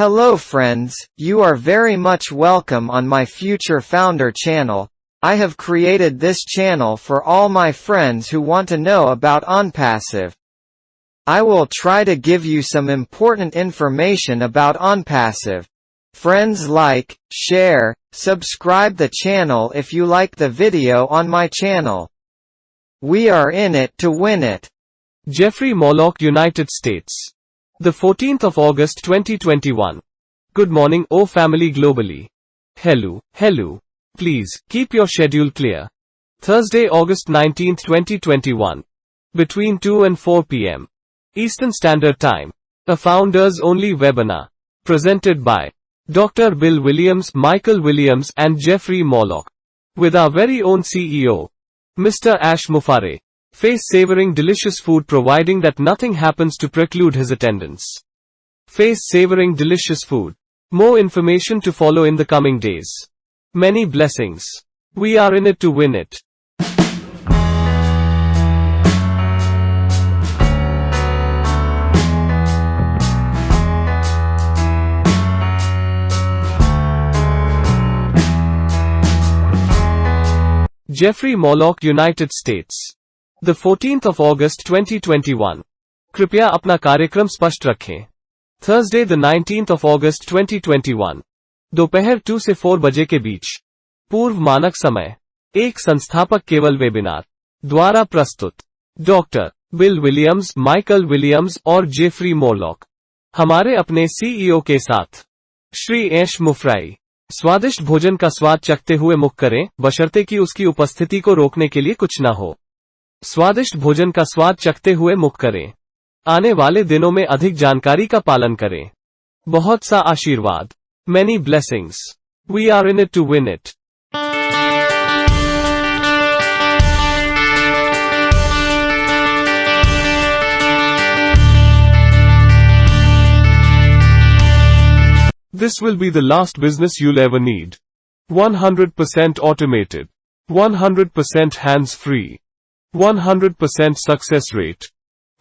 Hello friends, you are very much welcome on my Future Founder channel. I have created this channel for all my friends who want to know about OnPassive. I will try to give you some important information about OnPassive. Friends, like, share, subscribe the channel if you like the video on my channel. We are in it to win it. Jeffrey Morlock, United States. The 14th of August 2021. Good morning, O family globally. Hello. Please, keep your schedule clear. Thursday, August 19th, 2021. Between 2 and 4 p.m. Eastern Standard Time. A Founders Only webinar. Presented by Dr. Bill Williams, Michael Williams, and Jeffrey Morlock. With our very own CEO, Mr. Ash Mufareh. Face savoring delicious food providing that nothing happens to preclude his attendance. Face savoring delicious food. More information to follow in the coming days. Many blessings. We are in it to win it. Jeffrey Morlock, United States. The 14th of August 2021. कृपया अपना कार्यक्रम स्पष्ट रखें. Thursday the 19th of August 2021. दोपहर 2 से 4 बजे के बीच. पूर्व मानक समय. एक संस्थापक केवल वेबिनार द्वारा प्रस्तुत. Doctor bill Williams, Michael Williams और जेफरी मोरलॉक. हमारे अपने सीईओ के साथ. श्री एश मुफराई. स्वादिष्ट भोजन का स्वाद चखते हुए मुख करें, बशर्ते कि उसकी उपस्थिति को रोकने के लिए कुछ न हो. स्वादिष्ट भोजन का स्वाद चखते हुए मुख करें. आने वाले दिनों में अधिक जानकारी का पालन करें. बहुत सा आशीर्वाद. Many blessings. We are in it to win it. This will be the last business you'll ever need. 100% automated. 100% hands-free. 100% success rate.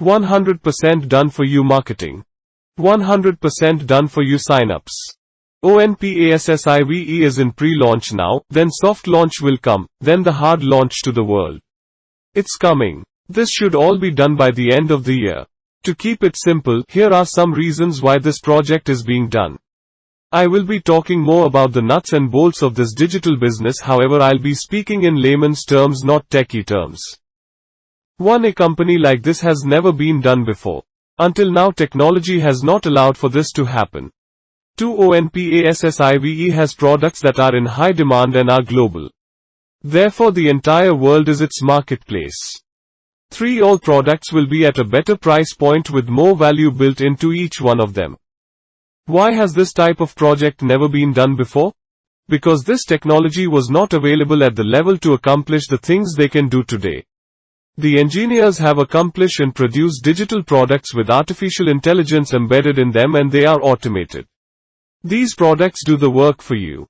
100% done for you marketing. 100% done for you sign-ups. OnPassive is in pre-launch now, then soft launch will come, then the hard launch to the world. It's coming. This should all be done by the end of the year. To keep it simple, here are some reasons why this project is being done. I will be talking more about the nuts and bolts of this digital business, however I'll be speaking in layman's terms, not techie terms. 1. A company like this has never been done before. Until now technology has not allowed for this to happen. 2. OnPassive has products that are in high demand and are global. Therefore the entire world is its marketplace. 3. All products will be at a better price point with more value built into each one of them. Why has this type of project never been done before? Because this technology was not available at the level to accomplish the things they can do today. The engineers have accomplished and produced digital products with artificial intelligence embedded in them, and they are automated. These products do the work for you.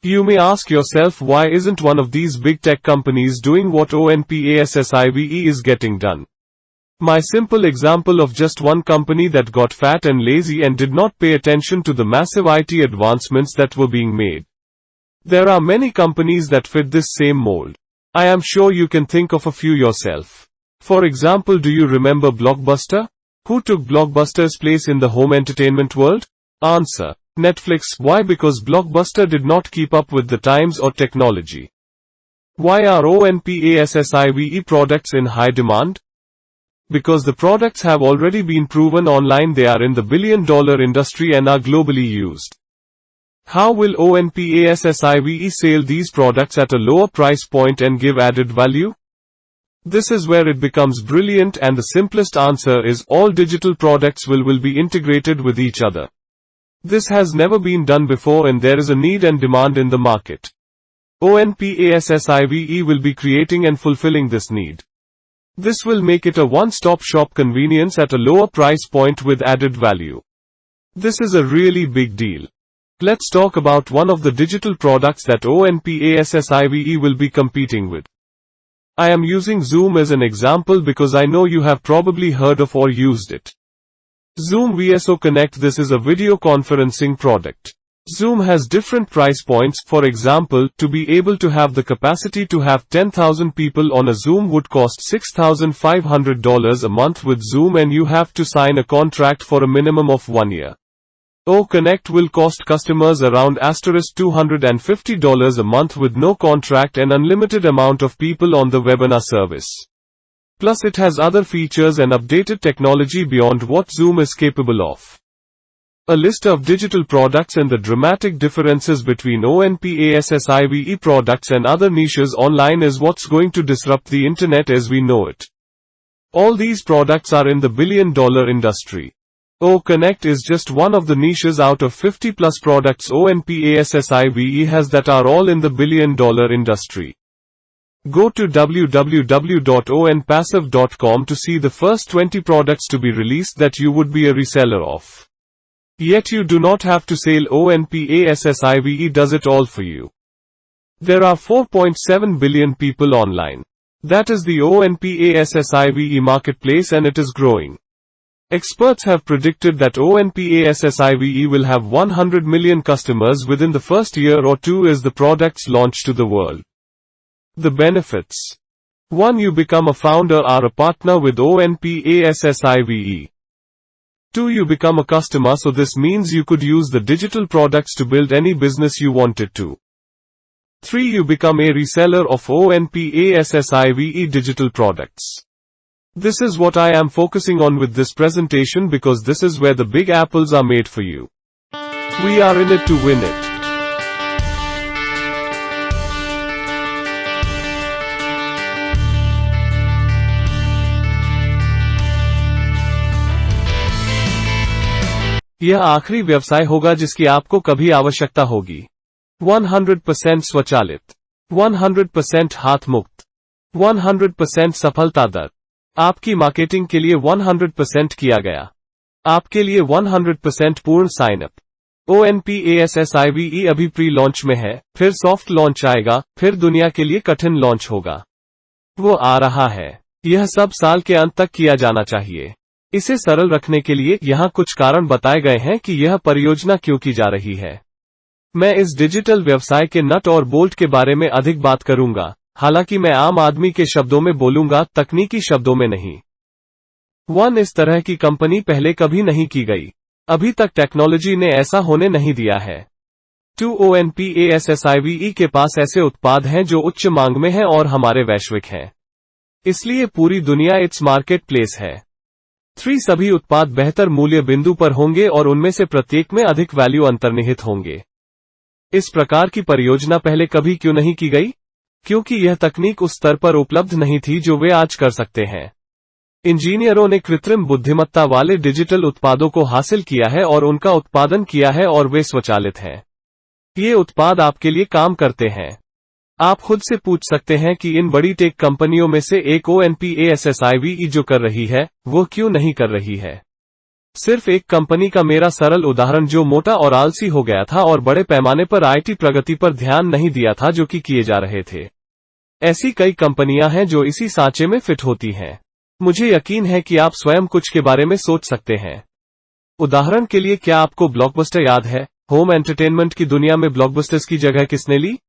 You may ask yourself, why isn't one of these big tech companies doing what OnPassive is getting done? My simple example of just one company that got fat and lazy and did not pay attention to the massive IT advancements that were being made. There are many companies that fit this same mold. I am sure you can think of a few yourself. For example, do you remember Blockbuster? Who took Blockbuster's place in the home entertainment world? Answer: Netflix. Why? Because Blockbuster did not keep up with the times or technology. Why are OnPassive products in high demand? Because the products have already been proven online, they are in the billion-dollar industry and are globally used. How will OnPassive sell these products at a lower price point and give added value? This is where it becomes brilliant, and the simplest answer is all digital products will be integrated with each other. This has never been done before, and there is a need and demand in the market. OnPassive will be creating and fulfilling this need. This will make it a one-stop shop convenience at a lower price point with added value. This is a really big deal. Let's talk about one of the digital products that OnPassive will be competing with. I am using Zoom as an example because I know you have probably heard of or used it. Zoom VSO Connect. This is a video conferencing product. Zoom has different price points. For example, to be able to have the capacity to have 10,000 people on a Zoom would cost $6,500 a month with Zoom, and you have to sign a contract for a minimum of 1 year. Connect will cost customers around $250 a month with no contract and unlimited amount of people on the webinar service. Plus it has other features and updated technology beyond what Zoom is capable of. A list of digital products and the dramatic differences between ONPASSIVE products and other niches online is what's going to disrupt the internet as we know it. All these products are in the billion-dollar industry. Connect is just one of the niches out of 50 plus products ONPASSIVE has that are all in the billion-dollar industry. Go to www.onpassive.com to see the first 20 products to be released that you would be a reseller of. Yet you do not have to sell. ONPASSIVE does it all for you. There are 4.7 billion people online. That is the ONPASSIVE marketplace, and it is growing. Experts have predicted that ONPASSIVE will have 100 million customers within the first year or two as the products launch to the world. The benefits. 1. You become a founder or a partner with ONPASSIVE. 2. You become a customer, so this means you could use the digital products to build any business you wanted to. 3. You become a reseller of ONPASSIVE digital products. This is what I am focusing on with this presentation because this is where the big apples are made for you. We are in it to win it. यह आखिरी व्यवसाय होगा जिसकी आपको कभी आवश्यकता होगी। 100% स्वचालित, 100% हाथ मुक्त, 100% सफलता दर। आपकी मार्केटिंग के लिए 100% किया गया। आपके लिए 100% पूर्ण साइन अप। ONPASSIVE अभी प्री लॉन्च में है, फिर सॉफ्ट लॉन्च आएगा, फिर दुनिया के लिए कठिन लॉन्च होगा। वो आ रहा है। यह सब साल के अंत तक किया जाना चाहिए। इसे सरल रखने के लिए यहाँ कुछ कारण बताए गए हैं कि यह परियोजना क्यों की जा रही है। मैं इस डिजिटल व्यवसाय के नट और बोल्ट के बारे में अधिक बात करूंगा, हालांकि मैं आम आदमी के शब्दों में बोलूंगा, तकनीकी शब्दों में नहीं। 1. इस तरह की कंपनी पहले कभी नहीं की गई। अभी तक टेक्नोलॉजी ने ऐसा होने नहीं दिया है। 2. ONPASSIVE के पास ऐसे उत्पाद हैं जो उच्च मांग में हैं और हमारे वैश्विक हैं। इसलिए पूरी दुनिया इट्स मार्केट प्लेस है। 3. सभी उत्पाद बेहतर मूल्य बिंदु पर होंगे और उनमें से प्रत्येक में अधिक वैल्यू अंतर्निहित होंगे। इस प्रकार की परियोजना पहले कभी क्यों नहीं की गई? क्योंकि यह तकनीक उस स्तर पर उपलब्ध नहीं थी जो वे आज कर सकते हैं। इंजीनियरों ने कृत्रिम बुद्धिमत्ता वाले डिजिटल उत्पादों को हासिल किया है और उनका उत्पादन किया है और वे स्वचालित हैं। ये उत्पाद आपके लिए काम करते हैं। आप खुद से पूछ सकते हैं कि इन बड़ी टेक कंपनियों में से एक ONPASSIVE जो कर रही है, वो क्यों नहीं कर रही है? सिर्फ एक कंपनी का मेरा सरल उदाहरण जो मोटा और आलसी हो गया था और बड़े पैमाने पर आईटी प्रगति पर ध्यान नहीं दिया था जो कि किए जा रहे थे। ऐसी कई कंपनियां हैं जो इसी सांचे में फिट होती हैं। मुझे यकीन है कि आप स्वयं कुछ के बारे में सोच सकते हैं। उदाहरण के लिए, क्या आपको ब्लॉकबस्टर याद है? होम एंटरटेनमेंट की दुनिया में ब्लॉकबस्टर्स की जगह किसने ली?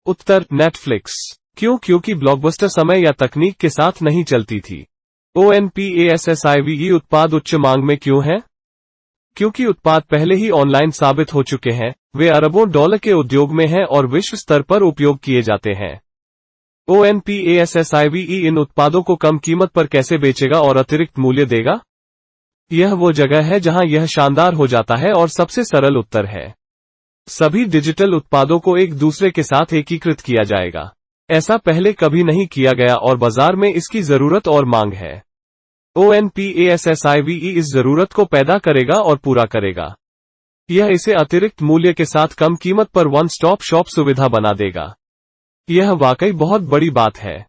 उत्तर, नेटफ्लिक्स। क्यों? क्योंकि ब्लॉकबस्टर समय या तकनीक के साथ नहीं चलती थी। ONPASSIVE उत्पाद उच्च मांग में क्यों है? क्योंकि उत्पाद पहले ही ऑनलाइन साबित हो चुके हैं, वे अरबों डॉलर के उद्योग में हैं और विश्व स्तर पर उपयोग किए जाते हैं। ONPASSIVE इन उत्पादों को कम कीमत पर कैसे बेचेगा और अतिरिक्त मूल्य देगा? यह वो जगह है जहां यह शानदार हो जाता है और सबसे सरल उत्तर है। सभी डिजिटल उत्पादों को एक दूसरे के साथ एकीकृत किया जाएगा। ऐसा पहले कभी नहीं किया गया और बाजार में इसकी जरूरत और मांग है। ONPASSIVE इस जरूरत को पैदा करेगा और पूरा करेगा। यह इसे अतिरिक्त मूल्य के साथ कम कीमत पर वन स्टॉप शॉप सुविधा बना देगा। यह वाकई बहुत बड़ी बात है।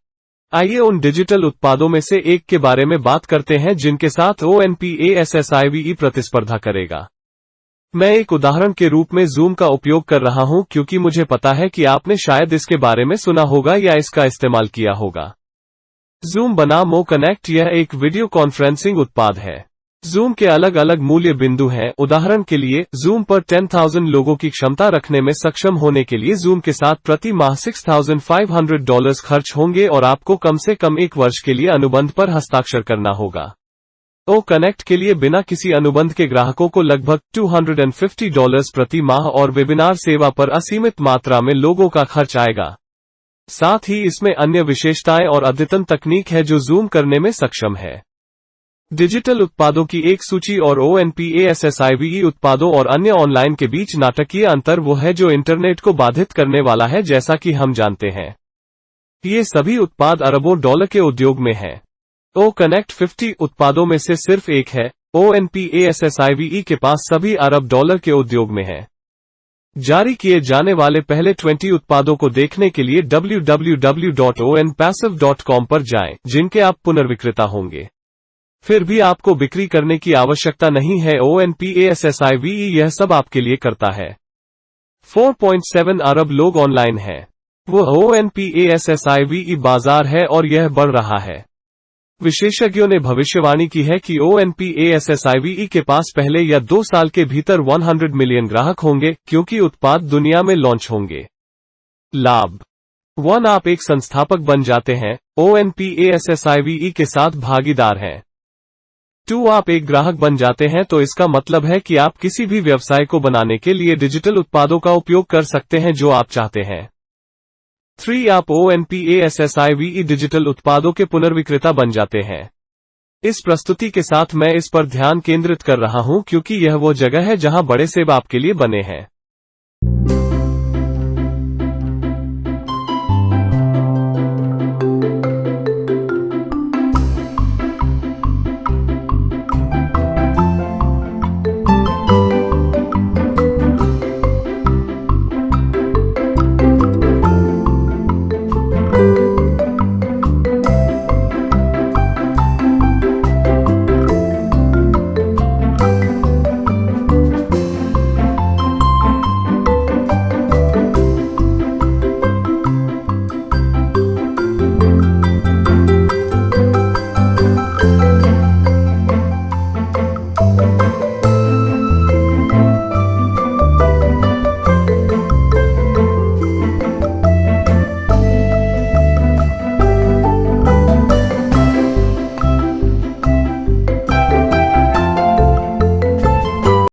आइए उन डिजिटल उत्पादों में से एक के बारे में बात करते हैं जिनके साथ ONPASSIVE प्रतिस्पर्धा करेगा। मैं एक उदाहरण के रूप में Zoom का उपयोग कर रहा हूं क्योंकि मुझे पता है कि आपने शायद इसके बारे में सुना होगा या इसका इस्तेमाल किया होगा। Zoom बनाम Connect यह एक वीडियो कॉन्फ्रेंसिंग उत्पाद है। जूम के अलग अलग मूल्य बिंदु हैं। उदाहरण के लिए, जूम पर 10,000 लोगों की क्षमता रखने में सक्षम होने के लिए जूम के साथ प्रति माह $6,500 खर्च होंगे और आपको कम से कम 1 वर्ष के लिए अनुबंध पर हस्ताक्षर करना होगा। ओ कनेक्ट के लिए बिना किसी अनुबंध के ग्राहकों को लगभग $250 प्रति माह और वेबिनार सेवा पर असीमित मात्रा में लोगों का खर्च आएगा। साथ ही इसमें अन्य विशेषताएं और अद्यतन तकनीक है जो जूम करने में सक्षम है। डिजिटल उत्पादों की एक सूची और ONPASSIVE उत्पादों और अन्य ऑनलाइन के बीच नाटकीय अंतर वो है जो इंटरनेट को बाधित करने वाला है, जैसा कि हम जानते हैं। ये सभी उत्पाद अरबों डॉलर के उद्योग में हैं। ओ कनेक्ट 50 उत्पादों में से सिर्फ एक है। ONPASSIVE के पास सभी अरब डॉलर के उद्योग में है। जारी किए जाने वाले पहले 20 उत्पादों को देखने के लिए www.onpassive.com पर जाएं, जिनके आप पुनर्विक्रेता होंगे। फिर भी आपको बिक्री करने की आवश्यकता नहीं है। ONPASSIVE यह सब आपके लिए करता है। 4.7 अरब लोग ऑनलाइन हैं। वो ONPASSIVE बाजार है और यह बढ़ रहा है। विशेषज्ञों ने भविष्यवाणी की है कि ONPASSIVE के पास पहले या 2 साल के भीतर 100 मिलियन ग्राहक होंगे, क्योंकि उत्पाद दुनिया में लॉन्च होंगे। लाभ 1, आप एक संस्थापक बन जाते हैं। ONPASSIVE के साथ भागीदार हैं। 2, आप एक ग्राहक बन जाते हैं, तो इसका मतलब है कि आप किसी भी व्यवसाय को बनाने के लिए डिजिटल उत्पादों का उपयोग कर सकते हैं जो आप चाहते हैं। 3, आप ONPASSIVE डिजिटल उत्पादों के पुनर्विक्रेता बन जाते हैं। इस प्रस्तुति के साथ मैं इस पर ध्यान केंद्रित कर रहा हूं क्योंकि यह वो जगह है जहां बड़े सेब आपके लिए बने हैं।